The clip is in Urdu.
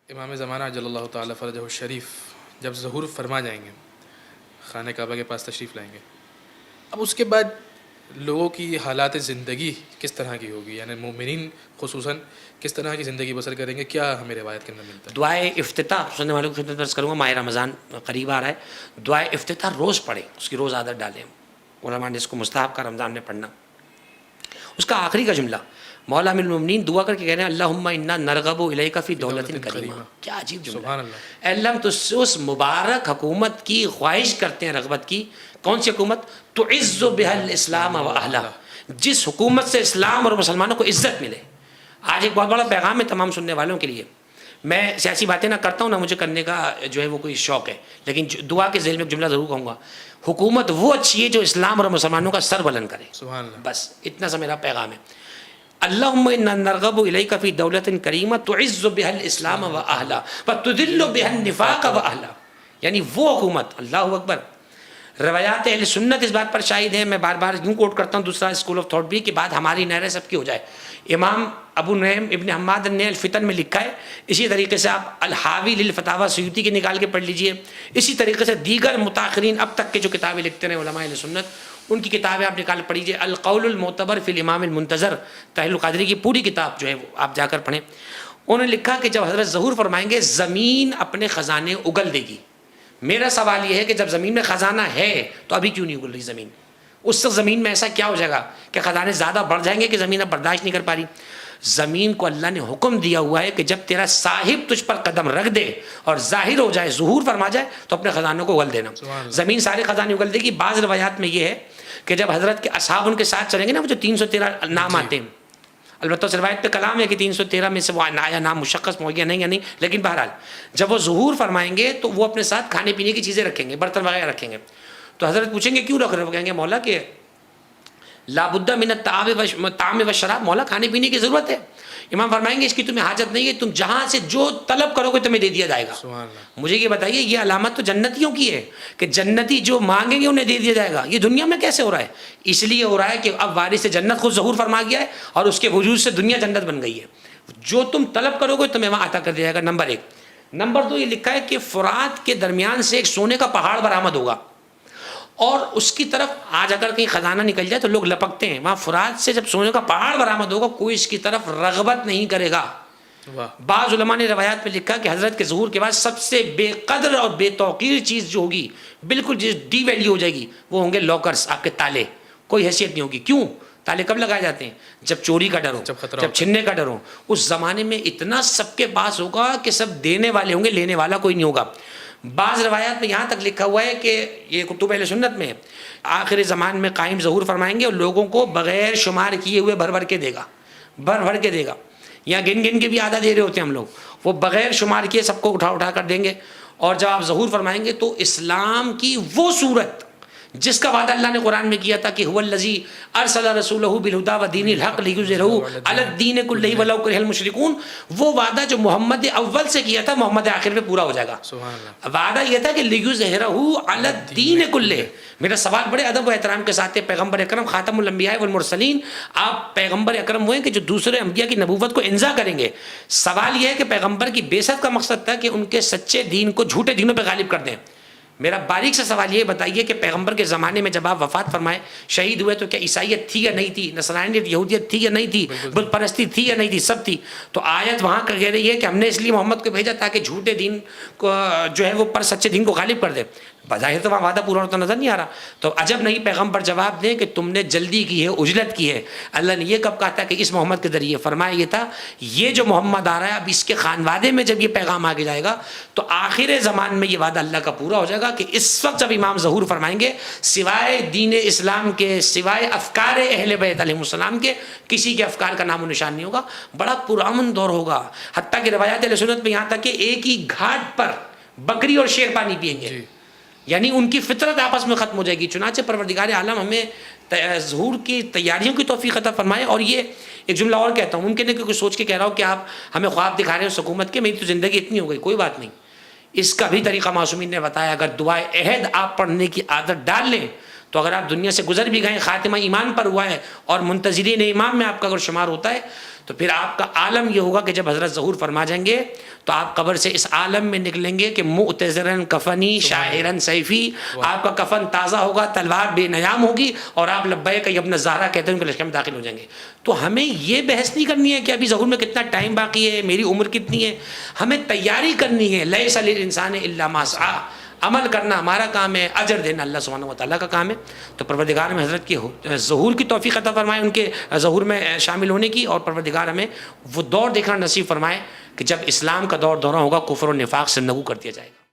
امام زمانہ جل اللہ تعالیٰ فرجہ الشریف جب ظہور فرما جائیں گے، خانہ کعبہ کے پاس تشریف لائیں گے، اب اس کے بعد لوگوں کی حالات زندگی کس طرح کی ہوگی؟ یعنی مومنین خصوصاً کس طرح کی زندگی بسر کریں گے؟ کیا ہمیں روایت کے اندر ملتا ہے؟ دعائے افتتاح سننے والوں کی خدمت عرض کروں گا، ماہ رمضان قریب آ رہا ہے، دعائے افتتاح روز پڑھیں، اس کی روز عادت ڈالیں۔ علماء نے اس کو مستحب کا رمضان میں پڑھنا۔ اس کا آخری کا جملہ مولا امیر المومنین دعا کر کے کہہ رہے ہیں اللہم انا نرغب الیک فی دولت کریمہ۔ کیا عجیب جملہ! سبحان اللہ۔ اے اللہ ہم تو اس مبارک حکومت کی خواہش کرتے ہیں، رغبت کی۔ کون سی حکومت؟ تعز بها الاسلام و اہلہ، جس حکومت سے اسلام اور مسلمانوں کو عزت ملے۔ آج ایک بہت بڑا پیغام ہے تمام سننے والوں کے لیے۔ میں سیاسی باتیں نہ کرتا ہوں، نہ مجھے کرنے کا جو ہے وہ کوئی شوق ہے، لیکن دعا کے ذیل میں ایک جملہ ضرور کہوں گا، حکومت وہ اچھی ہے جو اسلام اور مسلمانوں کا سر بلند کرے۔ سبحان اللہ۔ بس اتنا سا میرا پیغام ہے۔ اللہم انا نرغب الیک فی دولت کریمہ تعز بها الاسلام و اہلہ وتذل بها النفاق و اہلہ، یعنی وہ حکومت۔ اللہ اکبر۔ روایات اہل سنت اس بات پر شاہد ہیں، میں بار بار یوں کوٹ کرتا ہوں دوسرا اسکول آف تھاٹ بھی، کہ بات ہماری نہر سب کی ہو جائے۔ امام ابو نعیم ابن حماد نے الفتن میں لکھا ہے، اسی طریقے سے آپ الحاوی للفتاوی سیوطی کی نکال کے پڑھ لیجئے، اسی طریقے سے دیگر متاخرین اب تک کے جو کتابیں لکھتے ہیں علماء اہل سنت، ان کی کتابیں آپ نکال پڑھ لیجئے۔ القول المعتبر فی الامام المنتظر، طاہر القادری کی پوری کتاب جو ہے وہ آپ جا کر پڑھیں۔ انہوں نے لکھا کہ جب حضرت ظہور فرمائیں گے زمین اپنے خزانے اگل دے گی۔ میرا سوال یہ ہے کہ جب زمین میں خزانہ ہے تو ابھی کیوں نہیں اگل رہی زمین؟ اس سے زمین میں ایسا کیا ہو جائے گا کہ خزانے زیادہ بڑھ جائیں گے کہ زمین اب برداشت نہیں کر پا رہی؟ زمین کو اللہ نے حکم دیا ہوا ہے کہ جب تیرا صاحب تجھ پر قدم رکھ دے اور ظاہر ہو جائے، ظہور فرما جائے، تو اپنے خزانوں کو اگل دینا۔ زمین سارے خزانے اگل دے گی۔ بعض روایات میں یہ ہے کہ جب حضرت کے اصحاب ان کے ساتھ چلیں گے نا، وہ جو 313 نام آتے ہیں، البتہ اس روایت پہ کلام ہے کہ 313 میں سے وہ آیا نام مشخص ہو گیا نہیں یا نہیں، لیکن بہرحال جب وہ ظہور فرمائیں گے تو وہ اپنے ساتھ کھانے پینے کی چیزیں رکھیں گے، برتن وغیرہ رکھیں گے۔ تو حضرت پوچھیں گے کیوں رکھ رہے ہو؟ کہیں گے مولا کہ لابد من الطعام والشراب، مولا کھانے پینے کی ضرورت ہے۔ امام فرمائیں گے اس کی تمہیں حاجت نہیں ہے، تم جہاں سے جو طلب کرو گے تمہیں دے دیا جائے گا۔ مجھے یہ بتائیے، یہ علامت تو جنتیوں کی ہے کہ جنتی جو مانگیں گے انہیں دے دیا جائے گا۔ یہ دنیا میں کیسے ہو رہا ہے؟ اس لیے ہو رہا ہے کہ اب وارث جنت خود ظہور فرما گیا ہے اور اس کے وجود سے دنیا جنت بن گئی ہے۔ جو تم طلب کرو گے تمہیں وہاں عطا کر دیا جائے گا، نمبر 1۔ نمبر 2 یہ لکھا ہے کہ فرات کے درمیان سے ایک سونے کا پہاڑ برآمد ہوگا، اور اس کی طرف آج اگر کہیں خزانہ نکل جائے تو لوگ لپکتے ہیں، وہاں فرات سے جب سونے کا پہاڑ برآمد ہوگا کوئی اس کی طرف رغبت نہیں کرے گا۔ بعض علماء نے روایات میں لکھا کہ حضرت کے ظہور کے بعد سب سے بے قدر اور بے توقیر چیز جو ہوگی، بالکل ڈی ویلیو ہو جائے گی، وہ ہوں گے لاکرز، آپ کے تالے، کوئی حیثیت نہیں ہوگی۔ کیوں؟ تالے کب لگائے جاتے ہیں؟ جب چوری کا ڈر ہو، جب چھننے کا ڈر ہو۔ اس زمانے میں اتنا سب کے پاس ہوگا کہ سب دینے والے ہوں گے، لینے والا کوئی نہیں ہوگا۔ بعض روایات میں یہاں تک لکھا ہوا ہے کہ یہ کتب اہل سنت میں آخر زمان میں قائم ظہور فرمائیں گے اور لوگوں کو بغیر شمار کیے ہوئے بھر بھر کے دے گا، بھر بھر کے دے گا۔ یا گن گن کے بھی آدھا دے رہے ہوتے ہیں ہم لوگ، وہ بغیر شمار کیے سب کو اٹھا اٹھا کر دیں گے۔ اور جب آپ ظہور فرمائیں گے تو اسلام کی وہ صورت جس کا وعدہ اللہ نے قرآن میں کیا تھا کہ هو الذی ارسل رسولہ بالہدی ودین الحق لیظہرہ علی الدین کلہ ولو کرہ المشرکون، وہ وعدہ جو محمد اول سے کیا تھا محمد آخر میں پورا ہو جائے گا۔ وعدہ یہ تھا کہ لیظہرہ علی الدین کلہ۔ میرا سوال بڑے ادب و احترام کے ساتھ ہے، پیغمبر اکرم خاتم الانبیاء والمرسلین، آپ پیغمبر اکرم ہوئے کہ جو دوسرے انبیاء کی نبوت کو انزا کریں گے۔ سوال یہ ہے کہ پیغمبر کی بعثت کا مقصد تھا کہ ان کے سچے دین کو جھوٹے دینوں پہ غالب کر دیں۔ میرا باریک سے سوال یہ بتائیے کہ پیغمبر کے زمانے میں جب آپ وفات فرمائے، شہید ہوئے، تو کیا عیسائیت تھی یا نہیں تھی؟ نصرانیت، یہودیت تھی یا نہیں تھی؟ بت پرستی تھی یا نہیں تھی؟ سب تھی۔ تو آیت وہاں کہہ رہی ہے کہ ہم نے اس لیے محمد کو بھیجا تاکہ جھوٹے دین کو جو ہے وہ پر سچے دین کو غالب کر دے۔ بظاہر تو وہاں وعدہ پورا ہوتا نظر نہیں آ رہا، تو عجب نہیں پیغمبر جواب دیں کہ تم نے جلدی کی ہے، عجلت کی ہے۔ اللہ نے یہ کب کہا تھا کہ اس محمد کے ذریعے؟ فرمایا یہ تھا یہ جو محمد آ رہا ہے اب اس کے خانوادے میں جب یہ پیغام آگے جائے گا تو آخر زمان میں یہ وعدہ اللہ کا پورا ہو جائے گا کہ اس وقت جب امام ظہور فرمائیں گے سوائے دین اسلام کے، سوائے افکار اہل بیت علیہ السلام کے، کسی کے افکار کا نام و نشان نہیں ہوگا۔ بڑا پرامن دور ہوگا، حتیٰ کہ روایات اہل سنت میں یہاں تک کہ ایک ہی گھاٹ پر بکری اور شیر پانی پئیں گے، یعنی ان کی فطرت آپس میں ختم ہو جائے گی۔ چنانچہ پروردگار عالم ہمیں ظہور کی تیاریوں کی توفیق عطا فرمائے۔ اور یہ ایک جملہ اور کہتا ہوں، ممکن ہے کہ کوئی سوچ کے کہہ رہا ہو کہ آپ ہمیں خواب دکھا رہے ہو اس حکومت کے، میری تو زندگی اتنی ہو گئی۔ کوئی بات نہیں، اس کا بھی طریقہ معصومین نے بتایا۔ اگر دعائے عہد آپ پڑھنے کی عادت ڈال لیں تو اگر آپ دنیا سے گزر بھی گئے، خاتمہ ایمان پر ہوا ہے اور منتظرین امام میں آپ کا اگر شمار ہوتا ہے، تو پھر آپ کا عالم یہ ہوگا کہ جب حضرت ظہور فرما جائیں گے تو آپ قبر سے اس عالم میں نکلیں گے کہ معتذرن کفنی شاعرن سیفی، آپ کا کفن تازہ ہوگا، تلوار بے نیام ہوگی، اور آپ لبیک یا ابن الزہرا کہتے ہیں ان کے لشکر میں داخل ہو جائیں گے۔ تو ہمیں یہ بحث نہیں کرنی ہے کہ ابھی ظہور میں کتنا ٹائم باقی ہے، میری عمر کتنی ہے، ہمیں تیاری کرنی ہے۔ لیس للانسان الا ما سعی، عمل کرنا ہمارا کام ہے، اجر دینا اللہ سبحانہ و تعالیٰ کا کام ہے۔ تو پروردگار ہمیں حضرت کی ظہور کی توفیق عطا فرمائے، ان کے ظہور میں شامل ہونے کی، اور پروردگار ہمیں وہ دور دیکھنا نصیب فرمائے کہ جب اسلام کا دور ہوگا، کفر و نفاق سے نگو کر دیا جائے گا۔